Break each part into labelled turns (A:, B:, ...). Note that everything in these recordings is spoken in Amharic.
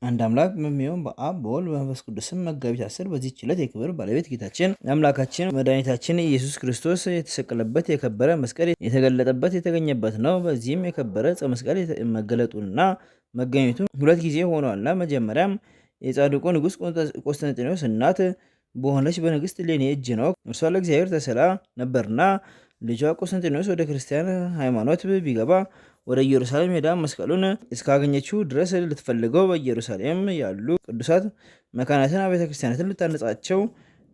A: አንድ አምላክ በሚሆን በአብ በወልድ በመንፈስ ቅዱስም መጋቢት 10 በዚህች ዕለት የክብር ባለቤት ጌታችን አምላካችን መድኃኒታችን ኢየሱስ ክርስቶስ የተሰቀለበት የከበረ መስቀል የተገለጠበት የተገኘበት ነው። በዚህም የከበረ ዕፀ መስቀል መገለጡና መገኘቱ ሁለት ጊዜ ሆኗልና መጀመሪያም የጻድቁ ንጉሥ ቆስጠንጢኖስ እናት በሆነች በንግሥት እሌኒ እጅ ነው። እርሷ ለእግዚአብሔር ተስላ ነበርና ልጇ ቆስጠንጢኖስ ወደ ክርስቲያን ሃይማኖት ቢገባ ወደ ኢየሩሳሌም ሄዳ መስቀሉን እስካገኘችው ድረስ ልትፈልገው በኢየሩሳሌም ያሉ ቅዱሳት መካናትን አብያተ ክርስቲያናትን ልታነጻቸው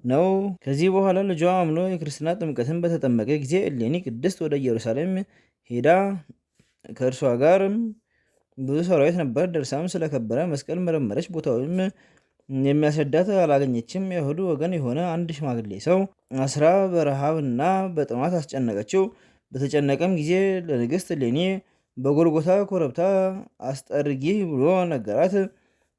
A: ነው። ከዚህ በኋላ ልጇ አምኖ የክርስትና ጥምቀትን በተጠመቀ ጊዜ እሌኒ ቅድስት ወደ ኢየሩሳሌም ሄዳ ከእርሷ ጋርም ብዙ ሰራዊት ነበር። ደርሳም ስለከበረ መስቀል መረመረች። ቦታውም የሚያስረዳት አላገኘችም። የይሁዳ ወገን የሆነ አንድ ሽማግሌ ሰው አስራ በረሃብና በጥማት አስጨነቀችው። በተጨነቀም ጊዜ ለንግሥት እሌኒ በጎልጎታ ኮረብታ አስጠርጊ ብሎ ነገራት።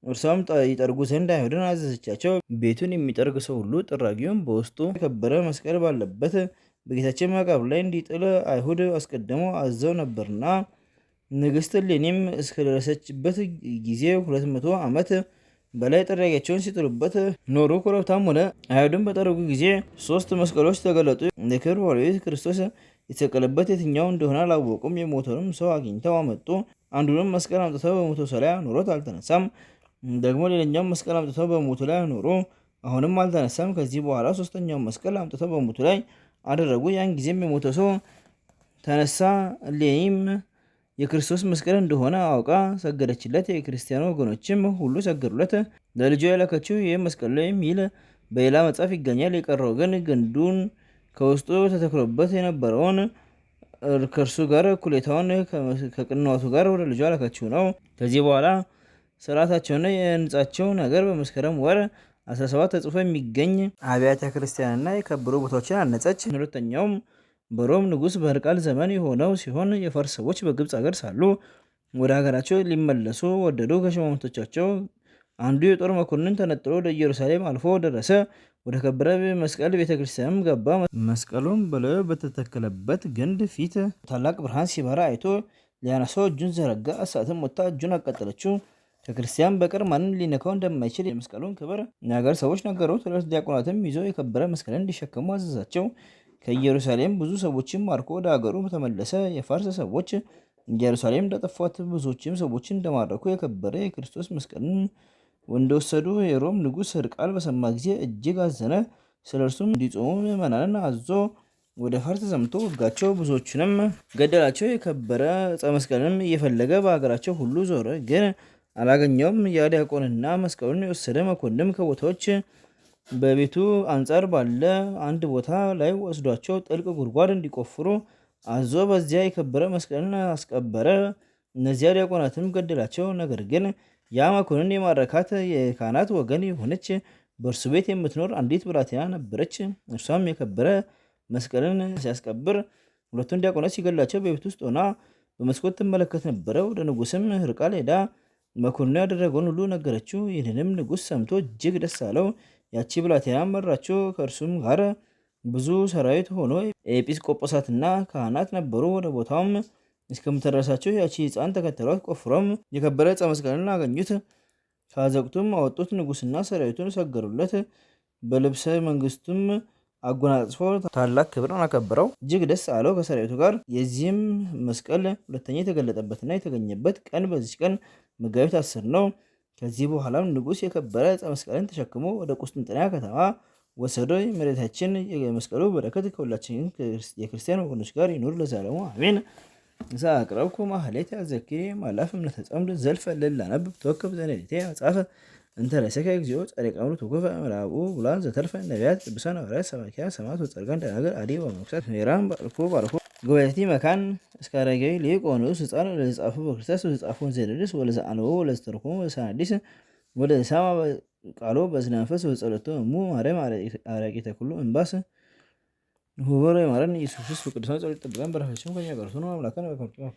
A: እርሷም ይጠርጉ ዘንድ አይሁድን አዘዘቻቸው። ቤቱን የሚጠርግ ሰው ሁሉ ጥራጊውን በውስጡ የከበረ መስቀል ባለበት በጌታችን መቃብር ላይ እንዲጥል አይሁድ አስቀድመው አዘው ነበርና ንግሥት እሌኒም እስከደረሰችበት ጊዜ 200 ዓመት በላይ ጥራጊያቸውን ሲጥሉበት ኖሩ። ኮረብታም ሆነ አይሁድን በጠረጉ ጊዜ 3 መስቀሎች ተገለጡ። የክብር ባለቤት ክርስቶስ የተሰቀለበት የትኛው እንደሆነ አላወቁም። የሞተውንም ሰው አግኝተው አመጡ። አንዱንም መስቀል አምጥተው በሞቱ ሰው ላይ አኖሩት፣ አልተነሳም። ደግሞ ሌላኛው መስቀል አምጥተው በሞቱ ላይ አኖሩ፣ አሁንም አልተነሳም። ከዚህ በኋላ ሶስተኛውን መስቀል አምጥተው በሞቱ ላይ አደረጉ። ያን ጊዜም የሞተው ሰው ተነሳ። እሌኒም የክርስቶስ መስቀል እንደሆነ አውቃ ሰገደችለት። የክርስቲያን ወገኖችም ሁሉ ሰገዱለት። ለልጇ የላከችው ይህ መስቀል ላይ የሚል በሌላ መጽሐፍ ይገኛል። የቀረው ግን ግንዱን ከውስጡ ተተክሎበት የነበረውን ከእርሱ ጋር እኩሌታውን ከቅንዋቱ ጋር ወደ ልጇ ላከችው ነው። ከዚህ በኋላ ስርዓታቸውና የህንጻቸው ነገር በመስከረም ወር 17 ተጽፎ የሚገኝ አብያተ ክርስቲያንና የከበሩ ቦታዎችን አነጸች። ሁለተኛውም በሮም ንጉሥ በሕርቃል ዘመን የሆነው ሲሆን የፋርስ ሰዎች በግብፅ ሀገር ሳሉ ወደ ሀገራቸው ሊመለሱ ወደዱ። ከሹማምንቶቻቸው አንዱ የጦር መኮንን ተነጥሎ ወደ ኢየሩሳሌም አልፎ ደረሰ። ወደ ከበረ መስቀል ቤተክርስቲያንም ገባ። መስቀሉም በላዩ በተተከለበት ግንድ ፊት ታላቅ ብርሃን ሲበራ አይቶ ሊያነሳው እጁን ዘረጋ። እሳትም ወጥታ እጁን አቃጠለችው። ከክርስቲያን በቀር ማንም ሊነካው እንደማይችል የመስቀሉን ክብር የሀገር ሰዎች ነገሩት። 2 ዲያቆናትም ይዞ የከበረ መስቀልን እንዲሸከሙ አዘዛቸው። ከኢየሩሳሌም ብዙ ሰዎችም ማርኮ ወደ ሀገሩ ተመለሰ። የፋርስ ሰዎች ኢየሩሳሌም እንደጠፏት ብዙዎችም ሰዎችን እንደማረኩ የከበረ የክርስቶስ መስቀልን እንደወሰዱ የሮም ንጉሥ ሕርቃል በሰማ ጊዜ እጅግ አዘነ። ስለ እርሱም እንዲጾሙ ምዕመናንን አዞ ወደ ፋርስ ዘምቶ ወጋቸው፣ ብዙዎችንም ገደላቸው። የከበረ ዕፀ መስቀልንም እየፈለገ በሀገራቸው ሁሉ ዞረ፣ ግን አላገኘውም። ያ ዲያቆንና መስቀሉን የወሰደ መኮንን ከቦታዎች በቤቱ አንጻር ባለ አንድ ቦታ ላይ ወስዷቸው ጥልቅ ጉድጓድ እንዲቆፍሩ አዞ በዚያ የከበረ መስቀልን አስቀበረ። እነዚያ ዲያቆናትም ገደላቸው። ነገር ግን ያ መኮንን የማረካት የካህናት ወገን የሆነች በእርሱ ቤት የምትኖር አንዲት ብላቴና ነበረች። እርሷም የከበረ መስቀልን ሲያስቀብር 2ቱን ዲያቆናት ሲገላቸው በቤት ውስጥ ሆና በመስኮት ትመለከት ነበረ። ወደ ንጉሥም ሕርቃል ሄዳ መኮንኑ ያደረገውን ሁሉ ነገረችው። ይህንንም ንጉሥ ሰምቶ እጅግ ደስ አለው። ያቺ ብላቴና መራችው። ከእርሱም ጋር ብዙ ሰራዊት ሆኖ ኤጲስቆጶሳትና ካህናት ነበሩ። ወደ ቦታውም እስከምትደርሳቸው ያቺ ሕፃን ተከተሏት። ቆፍሮም የከበረ ዕፀ መስቀልን አገኙት። ከአዘቅቱም አወጡት። ንጉሥና ሰራዊቱን ሰገሩለት። በልብሰ መንግስቱም አጎናጽፎ ታላቅ ክብርን አከበረው። እጅግ ደስ አለው ከሰራዊቱ ጋር። የዚህም መስቀል ሁለተኛ የተገለጠበትና የተገኘበት ቀን በዚች ቀን መጋቢት 10 ነው። ከዚህ በኋላም ንጉሥ የከበረ ዕፀ መስቀልን ተሸክሞ ወደ ቁስጥንጥንያ ከተማ ወሰደው። የመሬታችን የመስቀሉ በረከት ከሁላችን የክርስቲያን ወገኖች ጋር ይኑር ለዘላለሙ አሜን። እዛ አቅረብኩ ማህሌት አዘኪሬ ማላፍ እምነተ ጸምድ ዘልፈ ለላነብብ ተወከብ ዘነዴቴ አጻፈ እንተረሰከ እግዚኦ ጸሪቀምሩ ተኮፈ ምራቡ ብላን ዘተርፈ ነቢያት ቅዱሳን ሐዋርያት ሰባኪያ ሰማዕት ወጻድቃን ደናግል አዲ ወመነኮሳት ሄራን ባርኮ ጉባኤቲ መካን እስካረጋዊ ሊቆኖስ ሕፃን ለጻፉ በክርስቶስ ዘጻፉን ዘደርስ ወለዛ አንቦ ወለስተርኮ ወሳዲስ ወደ ሰማ ቃሎ በስነ መንፈስ ወጸለቶ እሙ ማርያም አራቂተ ኩሉ እንባስ ሁበረ ማረን ኢየሱስ ክርስቶስ ቅዱሳን ጸሎት ጠብቀን በረከታቸውን ከኛ ጋር ሆኖ አምላከን በከመ